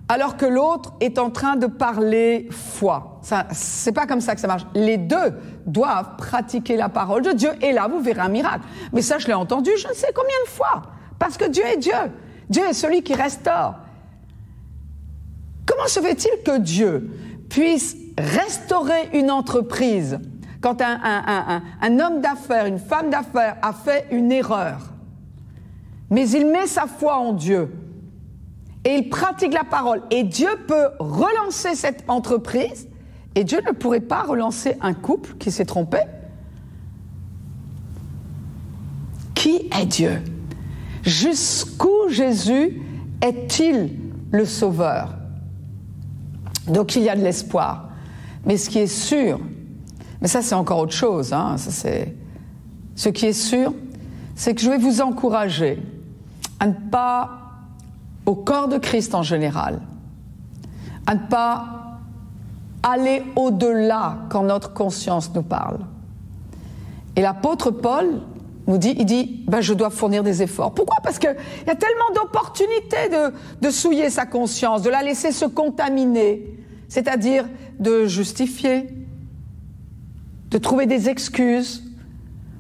alors que l'autre est en train de parler foi. C'est pas comme ça que ça marche. Les deux doivent pratiquer la parole de Dieu, et là vous verrez un miracle. Mais ça, je l'ai entendu je ne sais combien de fois, parce que Dieu est Dieu. Dieu est celui qui restaure. Comment se fait-il que Dieu puisse restaurer une entreprise quand un homme d'affaires, une femme d'affaires a fait une erreur, mais il met sa foi en Dieu et il pratique la parole, et Dieu peut relancer cette entreprise, et Dieu ne pourrait pas relancer un couple qui s'est trompé? Qui est Dieu? Jusqu'où Jésus est-il le Sauveur? Donc il y a de l'espoir. Mais ce qui est sûr, mais ça c'est encore autre chose, ce qui est sûr, c'est que je vais vous encourager à ne pas, au corps de Christ en général, à ne pas aller au-delà quand notre conscience nous parle. Et l'apôtre Paul nous dit, je dois fournir des efforts. Pourquoi? Parce qu'il y a tellement d'opportunités de souiller sa conscience, de la laisser se contaminer, c'est-à-dire de justifier, de trouver des excuses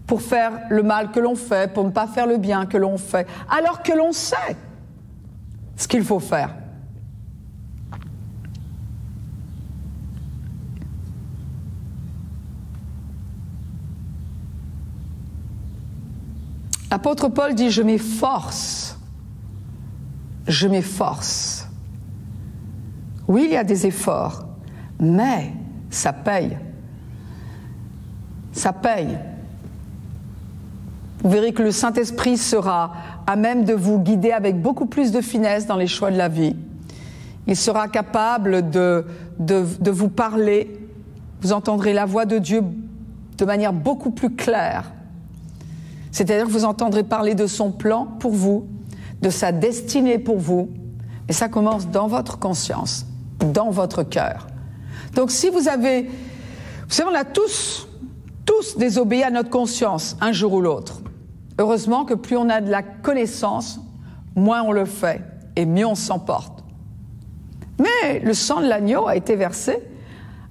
pour faire le mal que l'on fait, pour ne pas faire le bien que l'on fait, alors que l'on sait ce qu'il faut faire. L'apôtre Paul dit, je m'efforce. Oui, il y a des efforts, mais ça paye. Ça paye. Vous verrez que le Saint-Esprit sera à même de vous guider avec beaucoup plus de finesse dans les choix de la vie. Il sera capable de vous parler. Vous entendrez la voix de Dieu de manière beaucoup plus claire. C'est-à-dire que vous entendrez parler de son plan pour vous, de sa destinée pour vous. Et ça commence dans votre conscience, dans votre cœur. Donc si vous savez, on a tous désobéi à notre conscience, un jour ou l'autre. Heureusement que plus on a de la connaissance, moins on le fait, et mieux on s'en porte. Mais le sang de l'agneau a été versé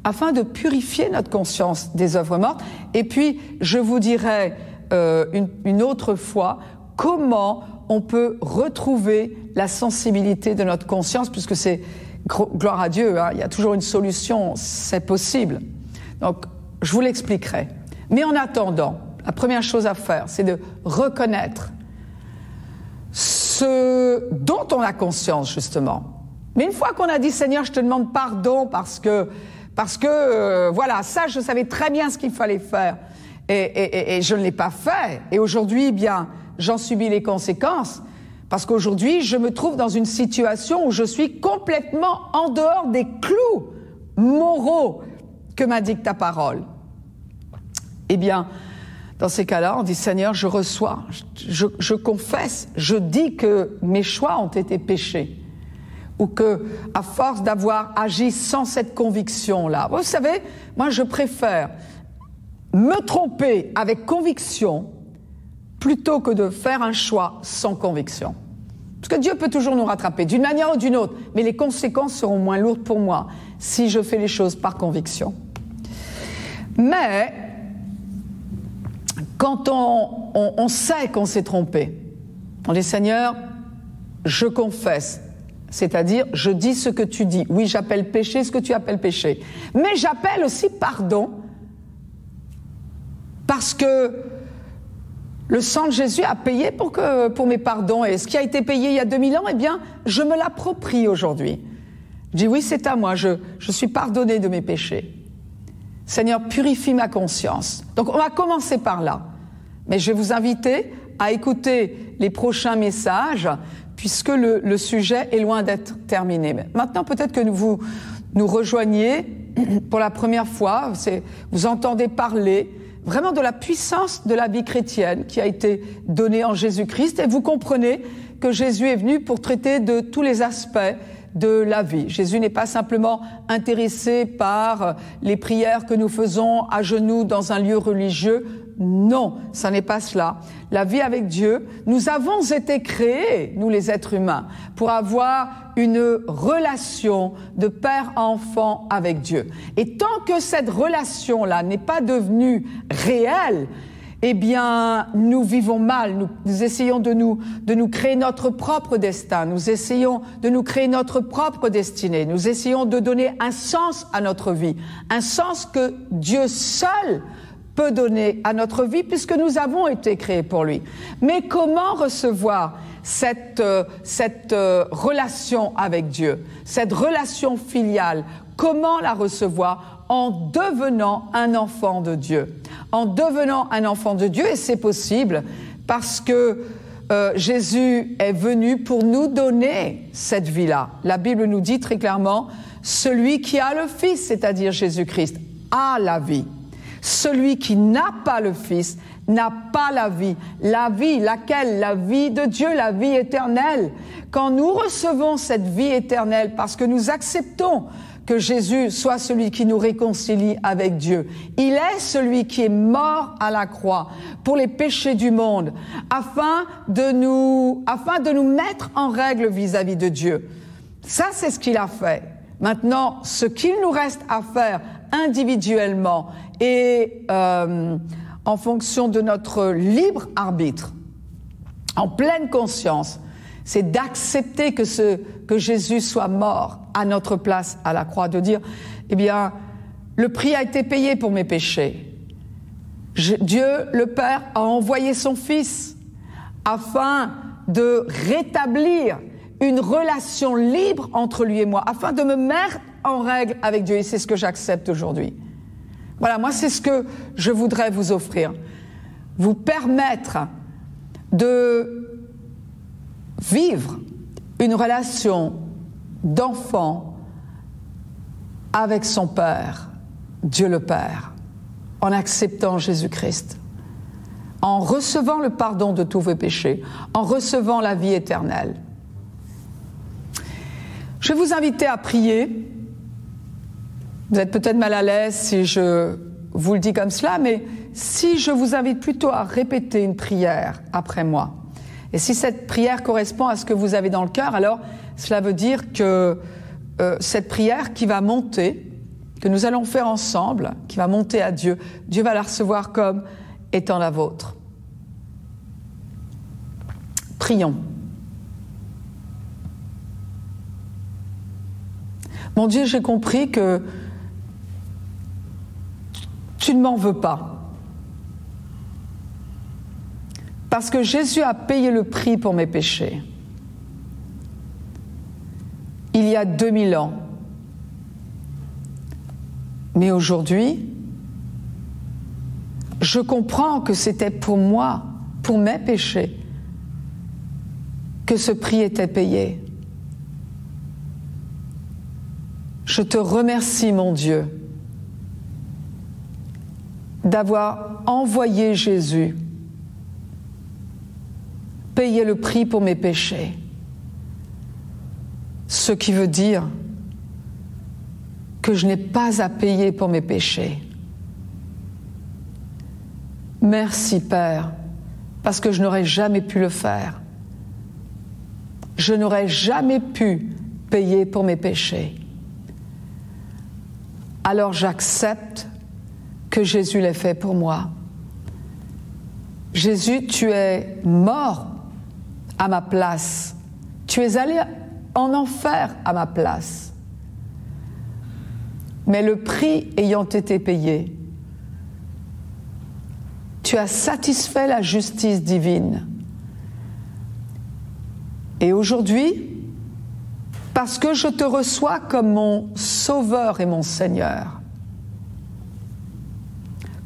afin de purifier notre conscience des œuvres mortes. Et puis, je vous dirai une autre fois comment on peut retrouver la sensibilité de notre conscience, puisque c'est, gloire à Dieu, il y a toujours une solution, c'est possible. Donc, je vous l'expliquerai. Mais en attendant, la première chose à faire, c'est de reconnaître ce dont on a conscience, justement. Mais une fois qu'on a dit, Seigneur, je te demande pardon parce que voilà, ça, je savais très bien ce qu'il fallait faire et je ne l'ai pas fait. Et aujourd'hui, bien, j'en subis les conséquences parce qu'aujourd'hui, je me trouve dans une situation où je suis complètement en dehors des clous moraux que m'indique ta parole. Eh bien, dans ces cas-là, on dit, Seigneur, je reçois, je confesse, je dis que mes choix ont été péchés. Ou que, à force d'avoir agi sans cette conviction-là, vous savez, moi je préfère me tromper avec conviction plutôt que de faire un choix sans conviction. Parce que Dieu peut toujours nous rattraper, d'une manière ou d'une autre, mais les conséquences seront moins lourdes pour moi si je fais les choses par conviction. Mais, quand on sait qu'on s'est trompé, on dit, Seigneur, je confesse, c'est-à-dire, je dis ce que tu dis. Oui, j'appelle péché ce que tu appelles péché. Mais j'appelle aussi pardon, parce que le sang de Jésus a payé pour mes pardons. Et ce qui a été payé il y a 2000 ans, eh bien, je me l'approprie aujourd'hui. Je dis, oui, c'est à moi, je suis pardonné de mes péchés. Seigneur, purifie ma conscience. Donc, on va commencer par là. Mais je vais vous inviter à écouter les prochains messages, puisque le sujet est loin d'être terminé. Mais maintenant, peut-être que vous nous rejoignez pour la première fois, vous entendez parler vraiment de la puissance de la vie chrétienne qui a été donnée en Jésus-Christ, et vous comprenez que Jésus est venu pour traiter de tous les aspects de la vie. Jésus n'est pas simplement intéressé par les prières que nous faisons à genoux dans un lieu religieux. Non, ça n'est pas cela. La vie avec Dieu, nous avons été créés, nous les êtres humains, pour avoir une relation de père à enfant avec Dieu. Et tant que cette relation-là n'est pas devenue réelle, eh bien, nous vivons mal. Nous essayons de nous créer notre propre destin. Nous essayons de nous créer notre propre destinée. Nous essayons de donner un sens à notre vie. Un sens que Dieu seul peut donner à notre vie puisque nous avons été créés pour lui. Mais comment recevoir cette relation avec Dieu, cette relation filiale? Comment la recevoir? En devenant un enfant de Dieu. En devenant un enfant de Dieu, et c'est possible parce que Jésus est venu pour nous donner cette vie-là. La Bible nous dit très clairement, celui qui a le Fils, c'est-à-dire Jésus-Christ, a la vie. Celui qui n'a pas le Fils n'a pas la vie. La vie, laquelle? La vie de Dieu, la vie éternelle. Quand nous recevons cette vie éternelle, parce que nous acceptons que Jésus soit celui qui nous réconcilie avec Dieu. Il est celui qui est mort à la croix pour les péchés du monde, afin de nous mettre en règle vis-à-vis de Dieu. Ça, c'est ce qu'il a fait. Maintenant, ce qu'il nous reste à faire individuellement et en fonction de notre libre arbitre, en pleine conscience, c'est d'accepter que Jésus soit mort à notre place à la croix, de dire, eh bien, le prix a été payé pour mes péchés. Dieu, le Père, a envoyé son Fils afin de rétablir une relation libre entre lui et moi, afin de me mettre en règle avec Dieu. Et c'est ce que j'accepte aujourd'hui. Voilà, moi, c'est ce que je voudrais vous offrir. Vous permettre de vivre une relation d'enfant avec son Père, Dieu le Père, en acceptant Jésus-Christ, en recevant le pardon de tous vos péchés, en recevant la vie éternelle. Je vais vous inviter à prier. Vous êtes peut-être mal à l'aise si je vous le dis comme cela, mais si je vous invite plutôt à répéter une prière après moi, et si cette prière correspond à ce que vous avez dans le cœur, alors cela veut dire que cette prière qui va monter, que nous allons faire ensemble, qui va monter à Dieu, Dieu va la recevoir comme étant la vôtre. Prions. Mon Dieu, j'ai compris que tu ne m'en veux pas. Parce que Jésus a payé le prix pour mes péchés. Il y a 2000 ans. Mais aujourd'hui, je comprends que c'était pour moi, pour mes péchés, que ce prix était payé. Je te remercie, mon Dieu, d'avoir envoyé Jésus payer le prix pour mes péchés. Ce qui veut dire que je n'ai pas à payer pour mes péchés. Merci, Père, parce que je n'aurais jamais pu le faire. Je n'aurais jamais pu payer pour mes péchés. Alors j'accepte que Jésus l'ait fait pour moi. Jésus, tu es mort à ma place. Tu es allé en enfer à ma place. Mais le prix ayant été payé, tu as satisfait la justice divine. Et aujourd'hui, parce que je te reçois comme mon Sauveur et mon Seigneur,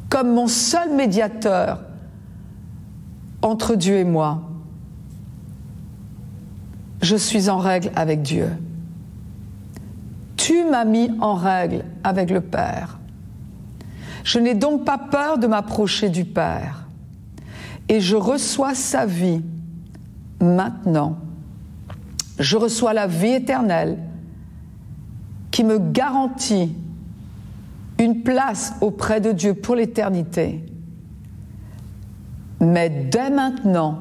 comme mon seul médiateur entre Dieu et moi, je suis en règle avec Dieu. Tu m'as mis en règle avec le Père. Je n'ai donc pas peur de m'approcher du Père. Et je reçois sa vie maintenant. Je reçois la vie éternelle qui me garantit une place auprès de Dieu pour l'éternité. Mais dès maintenant,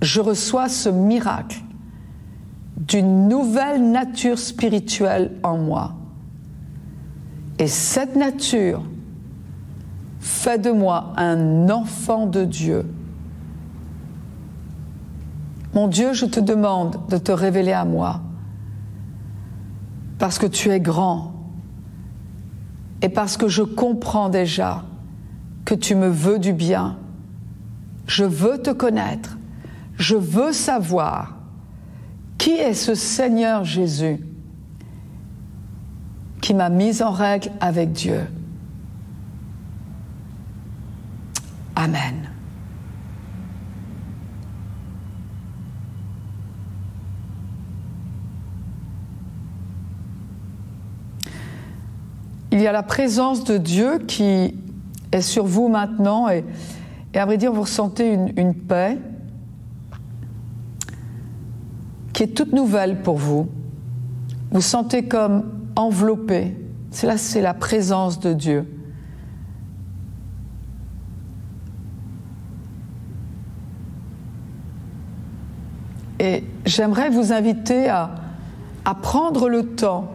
je reçois ce miracle d'une nouvelle nature spirituelle en moi. Et cette nature fait de moi un enfant de Dieu. Mon Dieu, je te demande de te révéler à moi, parce que tu es grand et parce que je comprends déjà que tu me veux du bien. Je veux te connaître, je veux savoir qui est ce Seigneur Jésus qui m'a mise en règle avec Dieu. Amen. Il y a la présence de Dieu qui est sur vous maintenant et à vrai dire, vous ressentez une paix qui est toute nouvelle pour vous. Vous sentez comme enveloppé. C'est la présence de Dieu. Et j'aimerais vous inviter à prendre le temps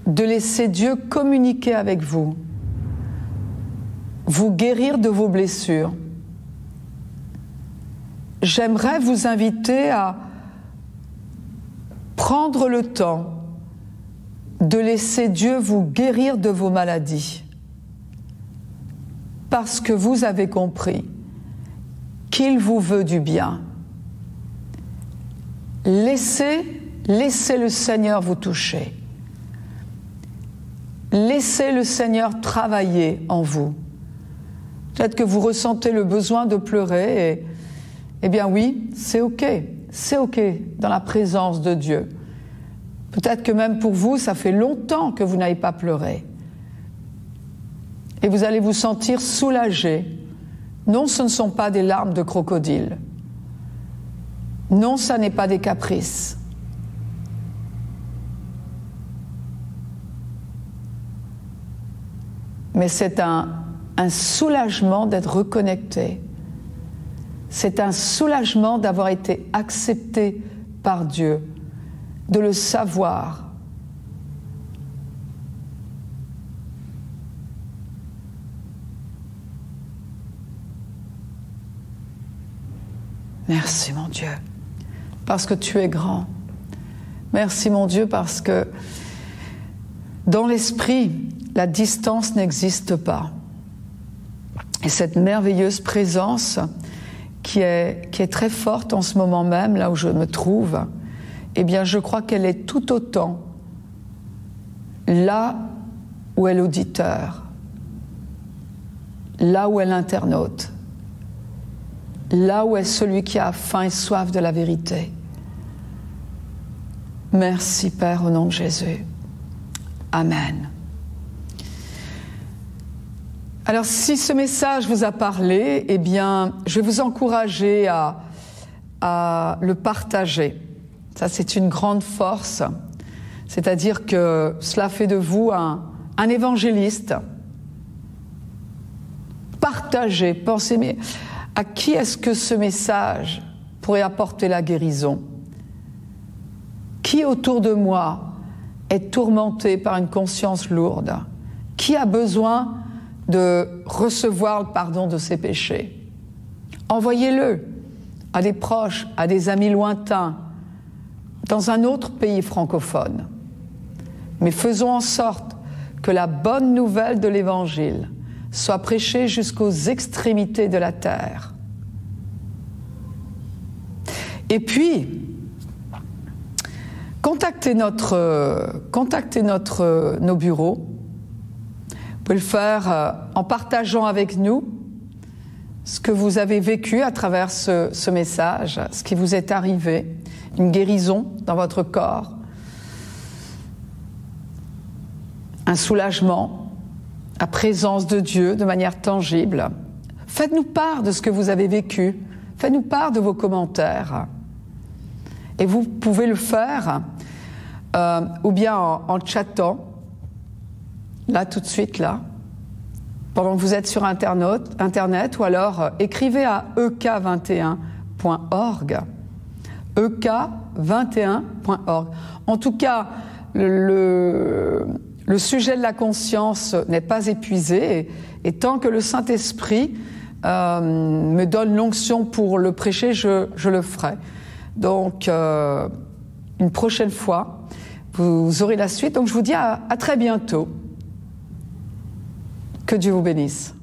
de laisser Dieu communiquer avec vous, vous guérir de vos blessures. J'aimerais vous inviter à prendre le temps de laisser Dieu vous guérir de vos maladies, parce que vous avez compris qu'il vous veut du bien. Laissez le Seigneur vous toucher. Laissez le Seigneur travailler en vous. Peut-être que vous ressentez le besoin de pleurer eh bien oui, c'est OK dans la présence de Dieu. Peut-être que même pour vous, ça fait longtemps que vous n'avez pas pleuré. Et vous allez vous sentir soulagé. Non, ce ne sont pas des larmes de crocodile. Non, ça n'est pas des caprices. Mais c'est un soulagement d'être reconnecté. C'est un soulagement d'avoir été accepté par Dieu, de le savoir. Merci mon Dieu, parce que tu es grand. Merci mon Dieu, parce que dans l'esprit, la distance n'existe pas. Et cette merveilleuse présence qui est très forte en ce moment même, là où je me trouve, eh bien je crois qu'elle est tout autant là où est l'auditeur, là où est l'internaute, là où est celui qui a faim et soif de la vérité. Merci Père, au nom de Jésus. Amen. Alors, si ce message vous a parlé, eh bien, je vais vous encourager à le partager. Ça, c'est une grande force. C'est-à-dire que cela fait de vous un évangéliste. Partagez, pensez, mais à qui est-ce que ce message pourrait apporter la guérison? Qui autour de moi est tourmenté par une conscience lourde? Qui a besoin de recevoir le pardon de ses péchés? Envoyez-le à des proches, à des amis lointains, dans un autre pays francophone. Mais faisons en sorte que la bonne nouvelle de l'Évangile soit prêchée jusqu'aux extrémités de la terre. Et puis, contactez nos bureaux. Vous pouvez le faire en partageant avec nous ce que vous avez vécu à travers ce message, ce qui vous est arrivé, une guérison dans votre corps, un soulagement, la présence de Dieu de manière tangible. Faites-nous part de ce que vous avez vécu, faites-nous part de vos commentaires. Et vous pouvez le faire ou bien en chatant, là tout de suite, là, pendant que vous êtes sur Internet, ou alors écrivez à ek21.org, ek21.org. En tout cas, le sujet de la conscience n'est pas épuisé, et tant que le Saint-Esprit me donne l'onction pour le prêcher, je le ferai. Donc, une prochaine fois, vous aurez la suite. Donc, je vous dis à très bientôt. Que Dieu vous bénisse.